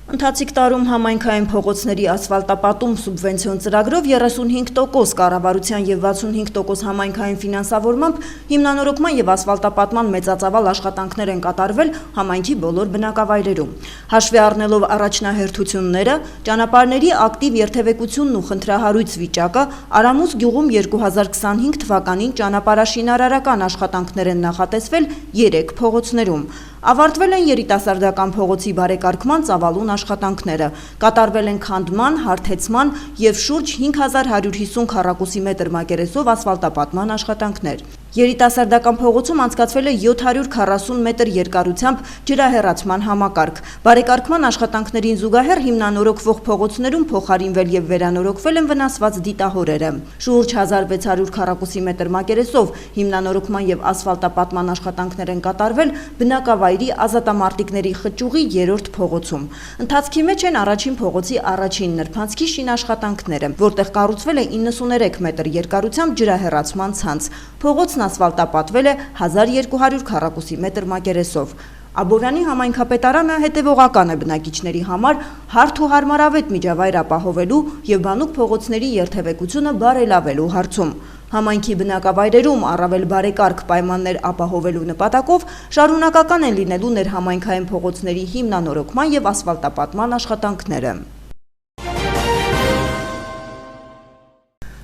Ընթացիկ տարում համայնքային փողոցների ասֆալտապատում սուբվենցիոն ծրագրով 35% կառավարության և 65% համայնքային ֆինանսավորմամբ հիմնանորոգման և ասֆալտապատման մեծածավալ աշխատանքներ են կատարվել համայնքի բոլոր բնակավայրերում։ Հաշվի առնելով առաջնահերթությունները, ճանապարհների ակտիվ երթևեկությունն ու խնդրահարույց վիճակը, Արամուս գյուղում 2025 թվականին ճանապարհաշինարարական աշխատանքներ են նախատեսվել 3 փողոցներում։ Ավարտվել են երիտասարդական փողոցի բարեկարգման ծավալուն աշխատանքները, կատարվել են քանդման, հարթեցման և շուրջ 5150 քառակուսի մետր մակերեսով ասֆալտապատման աշխատանքներ։ Երիտասարդական փողոցում անցկացվել է 740 մետր երկարությամբ ջրահեռացման համակարգ։ Բարեկարգման աշխատանքներին զուգահեռ հիմնանորոգվող փողոցներում փոխարինվել և վերանորոգվել են վնասված դիտահորերը։ Շուրջ 1600 քառակուսի մետր մակերեսով հիմնանորոգման և ասֆալտապատման աշխատանքներ են կատարվել բնակավայրի ազատամարտիկների խճուղի 3-րդ փողոցում։ Ընթացքի մեջ են առաջին փողոցի առաջին նրբանցքի շինաշխատանքները, որտեղ կառուցվել է 93 մետր երկարությամբ ջրահեռացման ցանց։ Փողոցն ասֆալտապատվել է 1200 քառակուսի մետր մակերեսով։ Աբովյանի համայնքապետարանը հետևողական է բնակիչների համար հարթ ու հարմարավետ միջավայր ապահովելու և բանուկ փողոցների երթևեկությունը բարելավելու հարցում։ Համայնքի բնակավայրերում առավել բարեկարգ պայմաններ ապահովելու նպատակով շարունակական են լինելու ներհամայնքային փողոցների հիմնանորոգման և ասֆալտապատման աշխատանքները։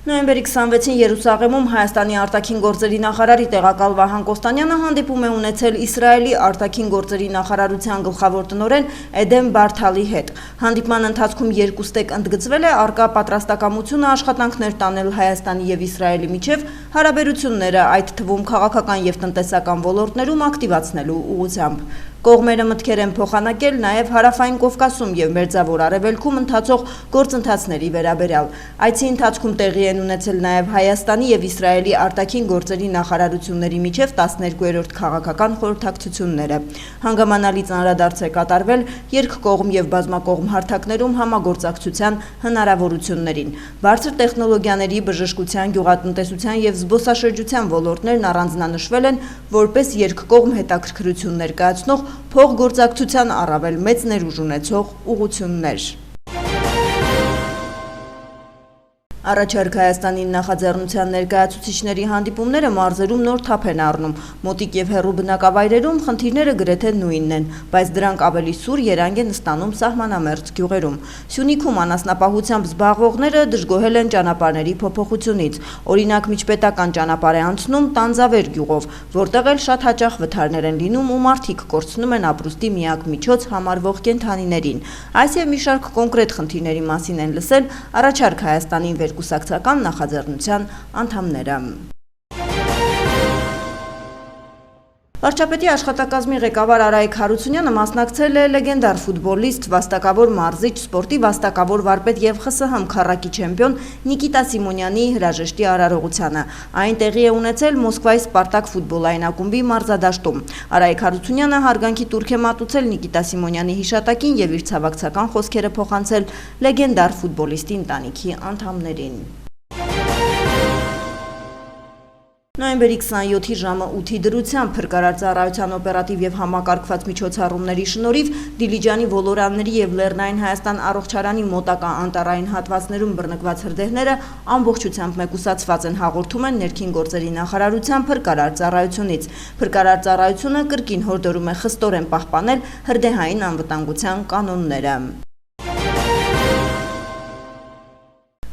Նոյեմբերի 26-ին Երուսաղեմում Հայաստանի արտաքին գործերի նախարարի տեղակալ Վահան Կոստանյանը հանդիպում է ունեցել Իսրայելի արտաքին գործերի նախարարության գլխավոր տնօրեն Էդեմ Բարթալի հետ։ Հանդիպման ընթացքում երկուստեք ընդգծվել է առկա պատրաստակամությունը աշխատանքներ տանել Հայաստանի և Իսրայելի միջև հարաբերությունները, այդ թվում քաղաքական և տնտեսական ոլորտներում ակտիվացնելու ուղղությամբ։ Կողմերը մտքեր են փոխանակել նաև Հարավային Կովկասում և Մերձավոր Արևելքում ընթացող գործընթացների վերաբերյալ։ Այցի ընթացքում տեղի են ունեցել նաև Հայաստանի և Իսրայելի արտաքին գործերի նախարարությունների միջև 12-րդ քաղաքական խորհրդակցությունները։ Հանգամանալից անդրադարձ է կատարվել երկկողմ և բազմակողմ հարթակներում համագործակցության հնարավորություններին։ Բարձր տեխնոլոգիաների, բժշկության, գյուղատնտեսության և զբոսաշրջության ոլորտներն առանձնանշվել են որպես երկկողմ հետաքրքրություն ներկայացնող փոխգործակցության առավել մեծ ներուժ ունեցող ուղղություններ։ Առաջարկ Հայաստանի նախաձեռնության ներկայացուցիչների հանդիպումները մարզերում նոր թափ են առնում։ Մոտիկ և հեռու բնակավայրերում խնդիրները գրեթե նույնն են, բայց դրանք ավելի սուր երանգ են ստանում սահմանամերձ գյուղերում։ Սյունիքում անասնապահությամբ զբաղվողները դժգոհել են ճանապարհների փոփոխությունից։ Օրինակ, միջպետական ճանապարհ է անցնում Տանձավեր գյուղով, որտեղ էլ շատ հաճախ վթարներ են լինում ու մարդիկ կորցնում են ապրուստի միակ միջոց համարվող կենդանիներին։ Այս և մի շարք կոնկրետ խնդիրների մասին են լսել Առաջարկ Հայաստանի կուսակցական նախաձեռնության անդամները։ Վարչապետի աշխատակազմի ղեկավար Արայիկ Հարությունյանը մասնակցել է լեգենդար ֆուտբոլիստ, վաստակավոր մարզիչ, սպորտի վաստակավոր վարպետ և ԽՍՀՄ քառակի չեմպիոն Նիկիտա Սիմոնյանի հրաժեշտի արարողությանը։ Այն տեղի է ունեցել Մոսկվայի Սպարտակ ֆուտբոլային ակումբի մարզադաշտում։ Արայիկ Հարությունյանը հարգանքի տուրք է մատուցել Նիկիտա Սիմոնյանի հիշատակին և իր ցավակցական խոսքերը փոխանցել լեգենդար ֆուտբոլիստի ընտանիքի անդամներին։ Նոյեմբերի 27-ի ժամը 8-ի դրությամբ Փրկարար ծառայության օպերատիվ և համակարգված միջոցառումների շնորհիվ Դիլիջանի ոլորանների և Լեռնային Հայաստան առողջարանի մոտակա անտառային հատվածներում բռնկված հրդեհները ամբողջությամբ մեկուսացված են, հաղորդում են ներքին գործերի նախարարության Փրկարար ծառայությունից։ Փրկարար ծառայությունը կրկին հորդորում է խստորեն պահպանել հրդեհային անվտանգության կանոնները։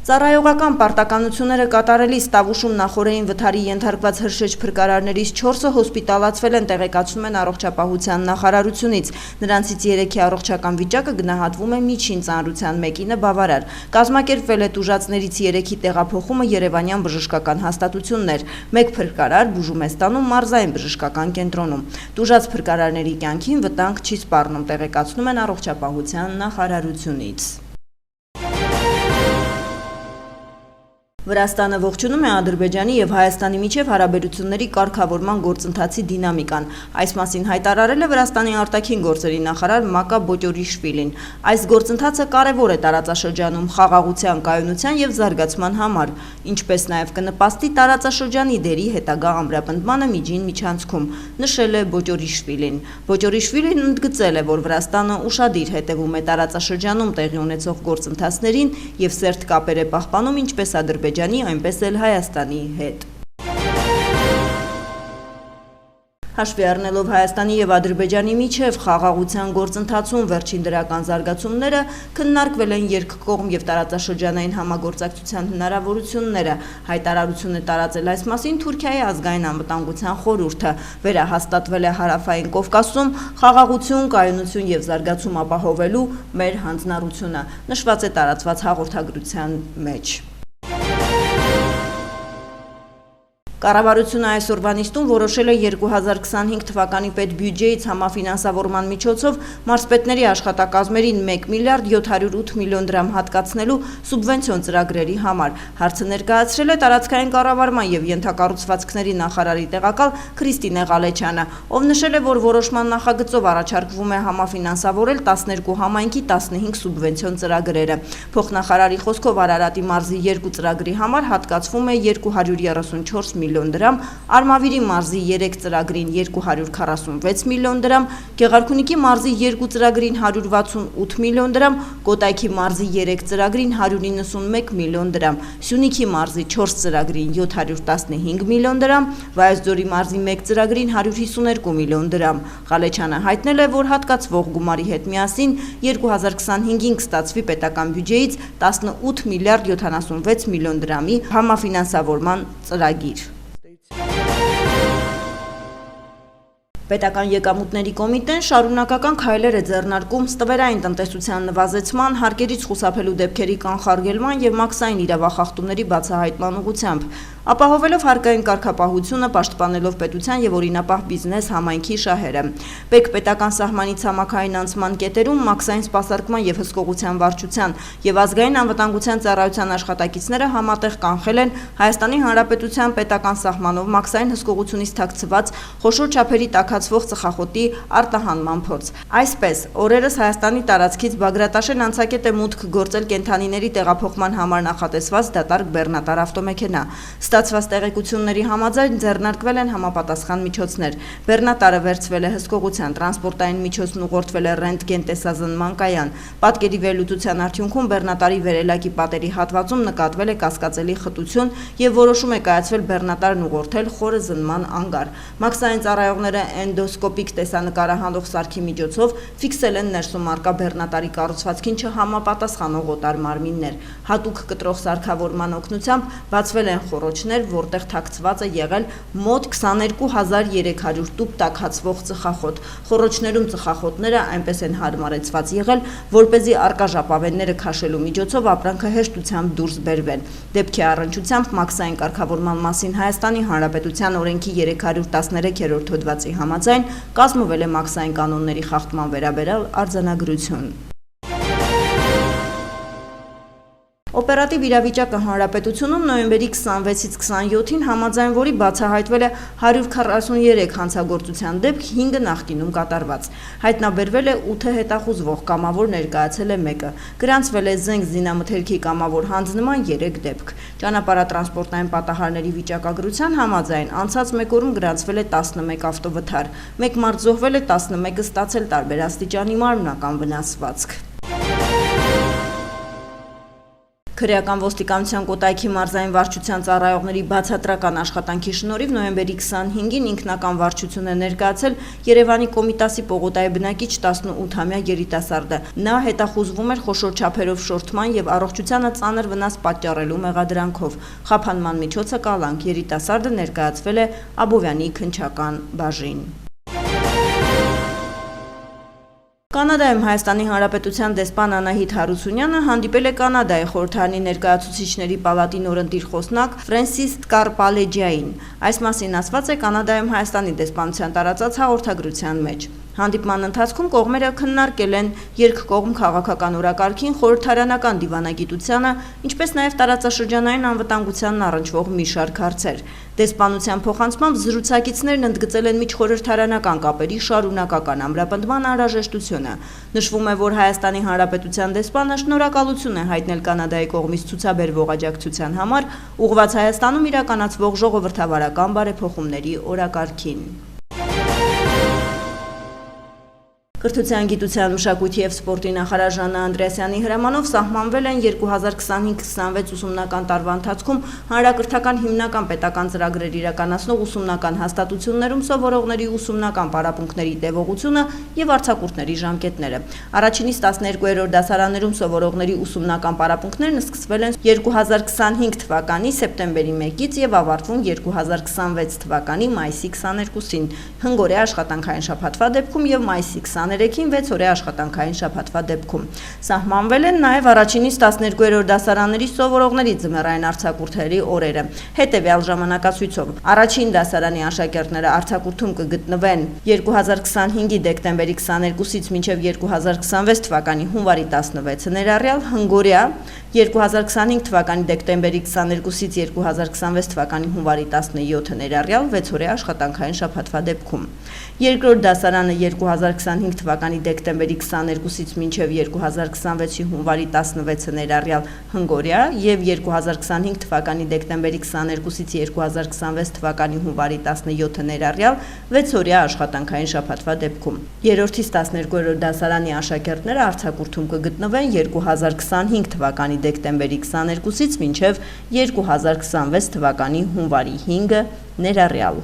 Ծառայողական պարտականությունները կատարելիս Տավուշում նախօրեին վթարի ենթարկված հրշեջ փրկարարներից 4-ը հոսպիտալացվել են, տեղեկացնում են առողջապահության նախարարությունից։ Նրանցից 3-ի առողջական վիճակը գնահատվում է միջին ծանրության, մեկինը բավարար։ Կազմակերպվել է տուժածներից 3-ի տեղափոխումը երևանյան բժշկական հաստատություններ։ Մեկ փրկարար բուժում է ստանում մարզային բժշկական կենտրոնում։ Տուժած փրկարարների կյանքին վտանգ չի սպառնում, տեղեկացնում են առողջապահության նախարարությունից։ Վրաստանը ողջունում է Ադրբեջանի եւ Հայաստանի միջև հարաբերությունների կարգավորման գործընթացի դինամիկան։ Այս մասին հայտարարել է Վրաստանի արտաքին գործերի նախարար Մակա Բոճորիշվիլին։ Այս գործընթացը կարևոր է տարածաշրջանում խաղաղության, կայունության եւ զարգացման համար, ինչպես նաեւ կնպաստի տարածաշրջանի դերի հետագա ամրապնդմանը միջին միջանցքում, նշել է Բոճորիշվիլին։ Բոճորիշվիլին ընդգծել է, որ Վրաստանը ուշադիր հետևում է տարածաշրջանում տեղի ունեցող գործընթացներին եւ սերտ կապեր է պահպանում ինչպես Ադրբեջանի, այնպես էլ Հայաստանի հետ։ Հաշվի առնելով Հայաստանի եւ Ադրբեջանի միջև խաղաղության գործընթացում վերջին դրական զարգացումները, քննարկվել են երկկողմ եւ տարածաշրջանային համագործակցության հնարավորությունները։ Հայտարարություն է տարածել այս մասին Թուրքիայի ազգային անվտանգության խորհուրդը։ Վերահաստատվել է Հարավային Կովկասում խաղաղություն, կայունություն եւ զարգացում ապահովելու մեր հանձնառությունը, նշված է տարածված հաղորդագրության մեջ։ Կառավարությունը այսօրվա նիստում որոշել է 2025 թվականի պետբյուջեից համաֆինանսավորման միջոցով մարզպետների աշխատակազմերին 1 միլիարդ 708 միլիոն դրամ հատկացնելու սուբվենցիոն ծրագրերի համար։ Հարցը ներկայացրել է տարածքային կառավարման եւ ենթակառուցվածքների նախարարի տեղակալ Քրիստինե Ղալեչյանը, ով նշել է, որ որոշման նախագծով առաջարկվում է համաֆինանսավորել 12 համայնքի 15 սուբվենցիոն ծրագրերը։ Փոխնախարարի խոսքով Արարատի մարզի 2 ծրագրի համար հատկացվում է 234 միլիոն դրամ, Արմավիրի մարզի 3 ծրագրին 246 միլիոն դրամ, Գեղարքունիքի մարզի 2 ծրագրին 168 միլիոն դրամ, Կոտայքի մարզի 3 ծրագրին 191 միլիոն դրամ, Սյունիքի մարզի 4 ծրագրին 715 միլիոն դրամ, Վայոց-Ձորի մարզի 1 ծրագրին 152 միլիոն դրամ։ Ղալեչյանը հայտնել է, որ հատկացվող գումարի հետ միասին 2025-ին կստացվի պետական բյուջեից 18 միլիարդ 76 միլիոն դրամի համաֆինանսավորման ծրագիր։ Պետական եկամուտների կոմիտեն շարունակական քայլեր է ձեռնարկում ստվերային տնտեսության նվազեցման, հարկերից խուսափելու դեպքերի կանխարգելման եւ մաքսային իրավախախտումների բացահայտման ուղղությամբ, ապահովելով հարկային կարգապահությունը, պաշտպանելով պետության եւ օրինապահ բիզնես համայնքի շահերը։ Պետական սահմանի ցամաքային անցման կետերում մաքսային սպասարկման եւ հսկողության վարչության եւ ազգային անվտանգության ծառայության աշխատակիցները համատեղ կանխել են Հայաստանի Հանրապետության պետական սահմանով մաքսային հսկողությունից թաքցված խոշոր չափերի տաքացվող ծխախոտի արտահանման փորձ։ Այսպես, օրերս Հայաստանի տարածքից Բագրատաշեն անցակետ է մուտք գործել կենդանիների տեղափոխման համար նախատեսված դատարկ բեռնատար ավտոմեքենա։ Ստացված տեղեկությունների համաձայն ձեռնարկվել են համապատասխան միջոցներ։ Բեռնատարը վերցվել է հսկողության, տրանսպորտային միջոցն ուղղորդվել է ռենտգեն տեսազնման կայան։ Պատկերի վերլուծության արդյունքում բեռնատարի վերելակի պատերի հատվածում նկատվել է կասկածելի խտություն եւ որոշում է կայացվել բեռնատարն ուղղորդել խորը զննման անգար։ Մաքսային ծառայողները էնդոսկոպիկ տեսանկարահանող սարքի միջոցով ֆիքսել են ներսում արկա բեռնատարի կառուցվածքին չհամապատասխանող օտար մարմիններ։ Հատուկ կտրող սարքավորման օգնությամբ բացվել են խոռոչներ, որտեղ թաքցված է եղել մոտ 22300 տուփ տաքացվող ծխախոտ։ Խոռոչներում ծխախոտները այնպես են հարմարեցված եղել, որպեսզի արկա ժապավենները քաշելու միջոցով ապրանքը հեշտությամբ դուրս բերվեն։ Դեպքի առնչությամբ մաքսային կարգավորման մասին Հայաստանի Հանրապետության օրենքի 313-րդ հոդվածի համաձայն կազմվել է մաքսային կանոնների խախտման վերաբերյալ արձանագրություն։ Օպերատիվ իրավիճակը հանրապետությունում նոյեմբերի 26-ից 27-ին համաձայն որի բացահայտվել է 143 հանցագործության դեպք, 5 նախկինում կատարված։ Հայտնաբերվել է 8 հետախուզվող, կամավոր ներկայացել է 1-ը։ Գրանցվել է զենք զինամթերքի կամավոր հանձնման 3 դեպք։ Ճանապարհատրանսպորտային պատահարների վիճակագրության համաձայն անցած 1 օրում գրանցվել է 11 ավտովթար։ 1 մարդ զոհվել է, 11-ը ստացել տարբեր աստիճանի մարմնական վնասվածք։ Քրեական ոստիկանության Կոտայքի մարզային վարչության ծառայողների բացատրական աշխատանքի շնորհիվ նոյեմբերի 25-ին ինքնական վարչություն է ներկայացել Երևանի Կոմիտասի Պողոտայի բնակիչ 18-ամյա երիտասարդը։ Նա հետախուզվում էր խոշոր չափերով շորթման եւ առողջությանը ծանր վնաս պատճառելու մեղադրանքով։ Խափանման միջոցը կալանք, երիտասարդը ներկայացվել է Աբովյանի քննչական բաժին։ Կանադայում Հայաստանի Հանրապետության դեսպան Անահիտ Հարությունյանը հանդիպել է Կանադայի խորհրդարանի ներկայացուցիչների պալատի նորընտիր խոսնակ Ֆրենսիս Սկարպալեջիային։ Այս մասին ասված է Կանադայում Հայաստանի դեսպանության տարածած հաղորդագրության մեջ։ Հանդիպման ընթացքում կողմերը քննարկել են երկկողմ քաղաքական օրակարգին, խորհրդարանական դիվանագիտությանը, ինչպես նաև տարածաշրջանային անվտանգությանն առնչվող մի շարք հարցեր։ Դեսպանության փոխանցմամբ զրուցակիցներն ընդգծել են միջխորհրդարանական կապերի շարունակական ամրապնդման անհրաժեշտությունը։ Նշվում է, որ Հայաստանի Հանրապետության դեսպանը շնորհակալություն է հայտնել Կանադայի կողմից ցուցաբերվող աջակցության համար, ուղղված Հայաստանում իրականացվող ժողովրդավարական բարեփոխումների օրակարգին։ Կրթության, գիտության, մշակույթի և սպորտի նախարար Ժաննա Անդրեասյանի հրամանով սահմանվել են 2025-26 ուսումնական տարվա ընթացքում հանրակրթական հիմնական պետական ծրագրեր իրականացնող ուսումնական հաստատություններում սովորողների ուսումնական պարապմունքների տևողությունը և արձակուրդների ժամկետները։ Առաջինից 12-րդ դասարաններում սովորողների ուսումնական պարապմունքներն սկսվել են 2025 թվականի սեպտեմբերի 1-ից և ավարտվում 2026 թվականի մայիսի 22-ին, հնգօրյա աշխատանքային շաբաթվա դեպքում և մայիսի 23-ին 6 օրյա աշխատանքային շաբաթվա դեպքում։ Սահմանվել են նաև առաջինից 12-րդ դասարանների սովորողների ձմեռային արձակուրդների օրերը։ Հետևյալ ժամանակացույցով առաջին դասարանի աշակերտները արձակուրդում կգտնվեն 2025-ի դեկտեմբերի 22-ից մինչև 2026 թվականի հունվարի 16-ը ներառյալ, հնգօրյա 2025 թվականի դեկտեմբերի 22-ից 2026 թվականի հունվարի 17-ը ներառյալ 6 օրյա աշխատանքային շաբաթվա դեպքում։ Երկրորդ դասարանը 2025 թվականի դեկտեմբերի 22-ից մինչև 2026-ի հունվարի 16-ը ներառյալ հնգօրյա և 2025 թվականի դեկտեմբերի 22-ից 2026 թվականի հունվարի 17-ը ներառյալ 6 օրյա աշխատանքային շաբաթվա դեպքում։ Երրորդից 12-րդ դասարանի աշակերտները արձակուրդում կգտնվեն 2025 թվականի դեկտեմբերի 22-ից մինչև 2026 թվականի հունվարի 5-ը ներառյալ։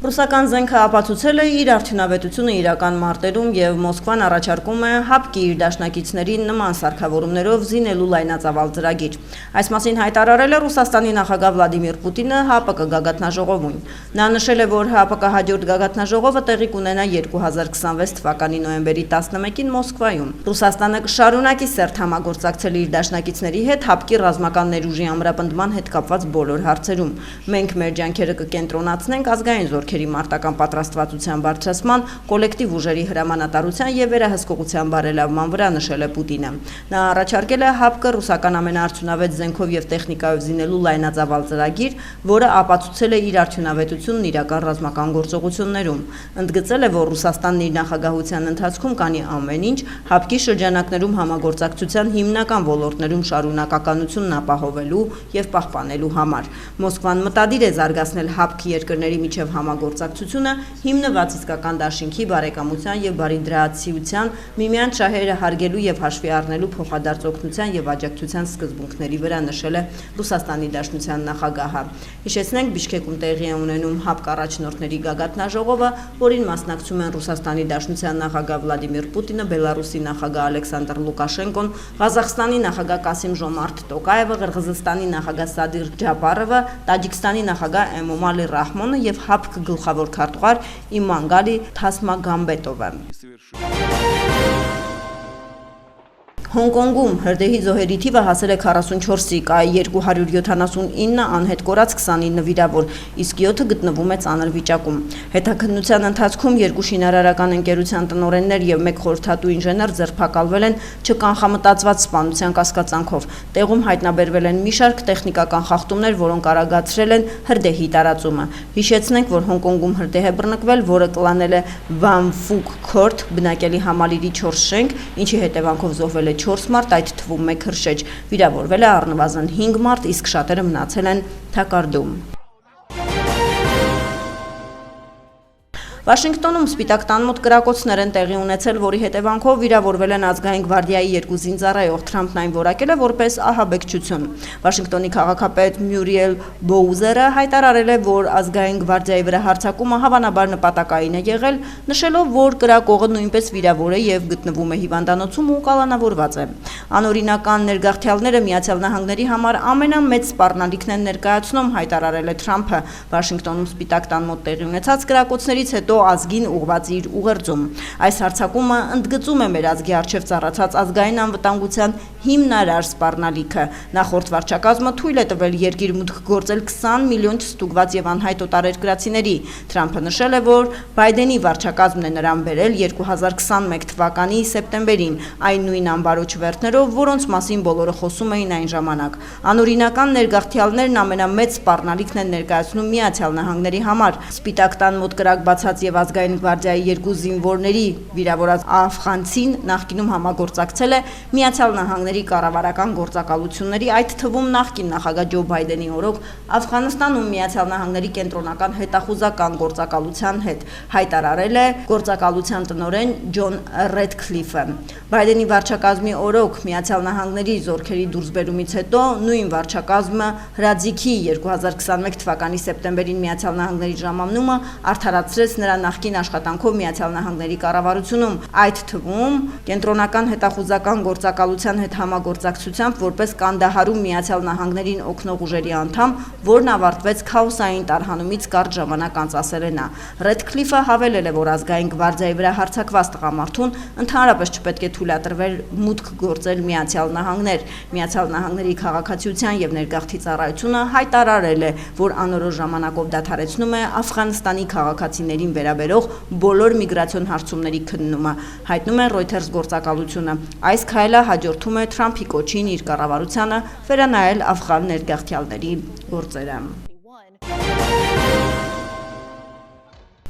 Ռուսական զենքը ապացուցել է իր արդյունավետությունը իրական մարտերում և Մոսկվան առաջարկում է ՀԱՊԿ-ի իր դաշնակիցներին նման սարքավորումներով զինելու լայնածավալ ծրագիր։ Այս մասին հայտարարել է Ռուսաստանի նախագահ Վլադիմիր Պուտինը ՀԱՊԿ գագաթնաժողովում։ Նա նշել է, որ ՀԱՊԿ հաջորդ գագաթնաժողովը տեղի կունենա 2026 թվականի նոյեմբերի 11-ին Մոսկվայում։ Ռուսաստանը կշարունակի սերտ համագործակցել իր դաշնակիցների հետ ՀԱՊԿ-ի ռազմական ներուժի ամրապնդման հետ կապված բոլոր հարցերում։ Մենք մեր ջանքերը կկենտրոնացնենք ազգային զորքերի մարտական պատրաստվածության բարձրացման, կոլեկտիվ ուժերի հրամանատարության և վերահսկողության բարելավման վրա, նշել է Պուտինը։ Նա առաջարկել է ՀԱՊԿ-ը ռուսական ամենաարդյունավետ զենքով և տեխնիկայով զինելու լայնածավալ ծրագիր, որը ապացուցել է իր արդյունավետությունն իրական ռազմական գործողություններում։ Ընդգծել է, որ Ռուսաստանն իր նախագահության ընթացքում կանի ամեն ինչ ՀԱՊԿ-ի շրջանակներում համագործակցության հիմնական ոլորտներում շարունակականությունն ապահովելու և պահպանելու համար։ Մոսկվան մտադիր է զարգացնել ՀԱՊԿ երկրների միջև համագործակցությունը, հիմնված իսկական դաշինքի, բարեկամության և բարիդրացիության, միմյանց շահերը հարգելու և հաշվի առնելու փոխադարձ օգնության և աջակցության սկզբունքների վրա, նշել է Ռուսաստանի Դաշնության նախագահը։ Հիշեցնենք, Բիշքեկում տեղի է ունենում ՀԱՊԿ առաջնորդների գագաթնաժողովը, որին մասնակցում են Ռուսաստանի Դաշնության նախագահ Վլադիմիր Պուտինը, Բելարուսի նախագահ Ալեքսանդր Լուկաշենկոն, Ղազախստանի նախագահ Կասիմ-Ժոմարթ Տոկաևը, Ղրղզստանի նախագահ Սադիր Ջապարովը, Տաջիկստանի նախագահ Էմոմալի Ռահմոնը և ՀԱՊԿ գլխավոր քարտուղար Իմանգալի Թասմագամբետովը։ Հոնկոնգում հրդեհի զոհերի թիվը հասել է 44-ի, կայի 279 անհետ կորած 29 վիրավոր, իսկ 7-ը գտնվում է ծանր վիճակում։ Հետաքննության ընթացքում 2 շինարարական ընկերության տնօրեններ և 1 խորհրդատու ինժեներ ձերբակալվել են չկանխամտածված սպանության կասկածանքով։ Տեղում հայտնաբերվել են մի շարք տեխնիկական խախտումներ, որոնք արագացրել են հրդեհի տարածումը։ Հիշեցնենք, որ Հոնկոնգում հրդեհ է բռնկվել, որը կլանել է Վան Ֆուկ Քորթ բնակելի համալիրի 4 շենք, ինչի հետևանքով զոհվել է 4 մարդ, այդ թվում 1 հրշեջ։ Վիրավորվել է առնվազն 5 մարդ, իսկ շատերը մնացել են թակարդում։ Վաշինգտոնում Սպիտակ տան մոտ կրակոցներ են տեղի ունեցել, որի հետևանքով վիրավորվել են ազգային գվարդիայի 2 զինծառայող։ Թրամփն այն որակել է որպես ահաբեկչություն։ Վաշինգտոնի քաղաքապետ Մյուրիել Բոուզերը հայտարարել է, որ ազգային գվարդիայի վրա հարձակումը հավանաբար նպատակային է եղել, նշելով, որ կրակողը նույնպես վիրավոր է և գտնվում է հիվանդանոցում ու կալանավորված է։ Անօրինական ներգաղթյալները Միացյալ Նահանգների համար ամենամեծ սպառնալիքն են ներկայացնում, հայտարարել է Թրամփը։ Վաշինգտոնում Սպիտակ տան մոտ տեղի ունեցած կրակոցներից հետո հետո ազգին ուղղված իր ուղերձում։ Այս հարձակումը ընդգծում է մեր ազգի առջև ծառացած ազգային անվտանգության հիմնարար սպառնալիքը։ Նախորդ վարչակազմը թույլ է տվել երկիր մուտք գործել 20 միլիոն չստուգված եւ անհայտ օտարերկրացիների։ Թրամփը նշել է, որ Բայդենի վարչակազմն է նրան բերել 2021 թվականի սեպտեմբերին, այն նույն ամբարոյ չվերթներով, որոնց մասին բոլորը խոսում էին այն ժամանակ։ Անօրինական ներգաղթյալներն ամենամեծ սպառնալիքն են ներկայացնում Միացյալ Նահանգների համար։ Սպիտակ տան մոտ կրակ բացած եւ ազգային գվարդիայի 2 զինվորների վիրավորած աֆղանցին նախկինում համագործակցել է Միացյալ Նահանգների կառավարական գործակալությունների, այդ թվում նախկին նախագահ Ջո Բայդենի օրոք Աֆղանստանում Միացյալ Նահանգների կենտրոնական հետախուզական գործակալության հետ, հայտարարել է գործակալության տնօրեն Ջոն Ռեդքլիֆը։ Բայդենի վարչակազմի օրոք Միացյալ Նահանգների զորքերի դուրսբերումից հետո նույն վարչակազմը հրաձիգի 2021 թվականի սեպտեմբերին Միացյալ Նահանգների ժամանումը արդարացրեց նրա նախկին աշխատանքով Միացյալ Նահանգների կառավարությունում, այդ թվում կենտրոնական հետախուզական գործակալության հետ համագործակցությամբ որպես Կանդահարում Միացյալ Նահանգներին օգնող ուժերի անդամ, որն ավարտվեց քաոսային տարհանումից կարճ ժամանակ անց, ասել է նա։ Ռեդքլիֆը հավելել է, որ ազգային գվարդիայի վրա հարձակված տղամարդուն ընդհանրապես չպետք է թույլատրվել մուտք գործել Միացյալ Նահանգներ։ Միացյալ Նահանգների քաղաքացիության եւ ներգաղթի ծառայությունը հայտարարել է, որ անորոշ ժամանակով դադարեցնում է Աֆղանստանի քաղաքացիներին վերաբերող բոլոր միգրացիոն հարցումների քննումը, հայտնում է Reuters գործակալությունը։ Այս քայլը հաջորդում է Թրամփի կոչին իր կառավարությանը վերանայել աֆղան ներգաղթյալների գործերը։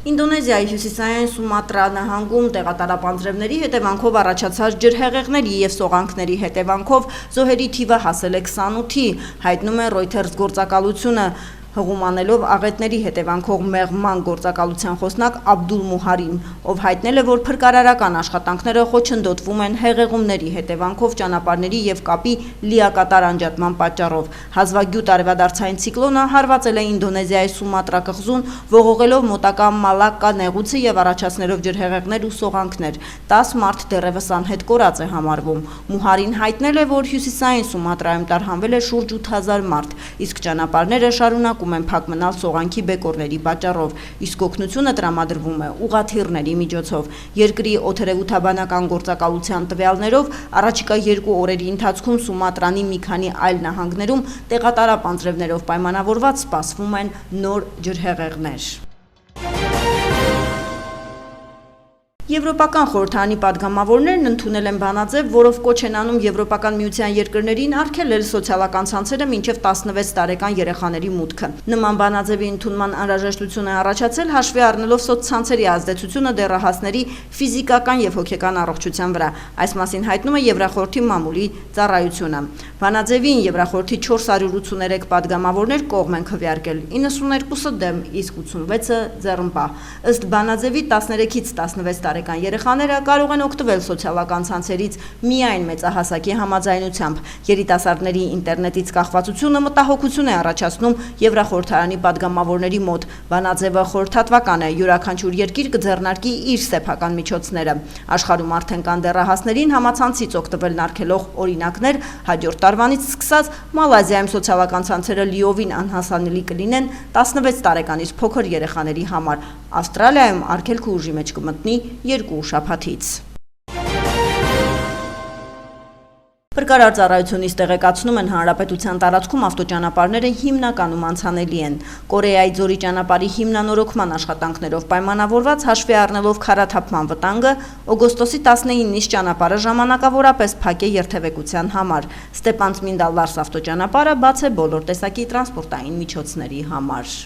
Ինդոնեզիայի հյուսիսային Սումատրա նահանգում տեղատարապանձրևների հետևանքով առաջացած ջրհեղեղների եւ սողանքների հետևանքով զոհերի թիվը հասել է 28-ի, հայտնում է Reuters գործակալությունը։ Հղումանելով աղետների հետևանքով մեղման գործակալության խոսնակ Աբդուլ Մուհարին, ով հայտնել է, որ փրկարարական աշխատանքները խոչընդոտվում են հեղեղումների հետևանքով ճանապարհների եւ կապի լիակատար անջատման պատճառով։ Հազվագյուտ արևադարձային ցիկլոնը հարվածել է Ինդոնեզիայի Սումատրա կղզուն, ողողելով մոտակա Մալակկա նեղուցը եւ առաջացնելով ջրհեղեղներ ու սողանքներ։ 10 մարդ դեռևս անհետ կորած է համարվում։ Մուհարին հայտնել է, որ հյուսիսային Սումատրայում տարհանվել է շուրջ 8000 մարդ, իսկ ճանապարհները շարունակ են փակ մնալ սողանքի բեկորների պատճառով, իսկ օգնությունը տրամադրվում է ուղղաթիռների միջոցով։ Երկրի օդերևութաբանական գործակալության տվյալներով առաջիկա 2 օրերի ընթացքում Սումատրանի մի քանի այլ նահանգներում տեղատարապանձրևներով պայմանավորված սպասվում են նոր ջրհեղեղներ։ Եվրոպական խորհրդարանի падգամավորներն ընդունել են բանաձև, որով կոչ են անում Եվրոպական միության երկրներին արգելել սոցիալական ցանցերը մինչև 16 տարեկան երեխաների մուտքը։ Նման բանաձևի ընդունման անհրաժեշտություն է առաջացել հաշվի առնելով սոցցանցերի ազդեցությունը դեռահասների ֆիզիկական եւ հոգեկան առողջության վրա։ Այս մասին հայտնում է Եվրախորհրդի մամուլի ծառայությունը։ Բանաձևին Եվրախորհրդի 483 падգամավորներ կողմ են քվեարկել, 92-ը դեմ, իսկ 86-ը ձեռնպահ։ Ըստ բանաձևի 13-ից 16 տարեկան երեխաները կարող են օգտվել սոցիալական ցանցերից միայն մեծահասակի համաձայնությամբ։ Երիտասարդների ինտերնետից կախվածությունը մտահոգություն է առաջացնում Եվրախորհրդարանի падգամավորների մոտ։ Բանաձևը խորհրդատվական է, յուրաքանչյուր երկիր կձեռնարկի իր սեփական միջոցները։ Աշխարհում արդեն կան դեռահասներին համացանցից օգտվելն արգելող օրինակներ, հաջորդ տարվանից սկսած Մալազիայում սոցիալական ցանցերը լիովին անհասանելի կլինեն 16 տարեկանից փոքր երեխաների համար։ Ավստրալիայում արգելքը ուժի մեջ կմտնի 2 շաբաթից։ Փրկարար ծառայությունից տեղեկացնում են հանրապետության տարածքում ավտոճանապարհները հիմնականում անցանելի են։ Կորեայի ձորի ճանապարհի հիմնանորոգման աշխատանքներով պայմանավորված հաշվի առնելով քարաթափման վտանգը, օգոստոսի 19-ից ճանապարհը ժամանակավորապես փակ է երթևեկության համար։ Ստեփանցմինդալ-Լարս ավտոճանապարհը բաց է բոլոր տեսակի տրանսպորտային միջոցների համար։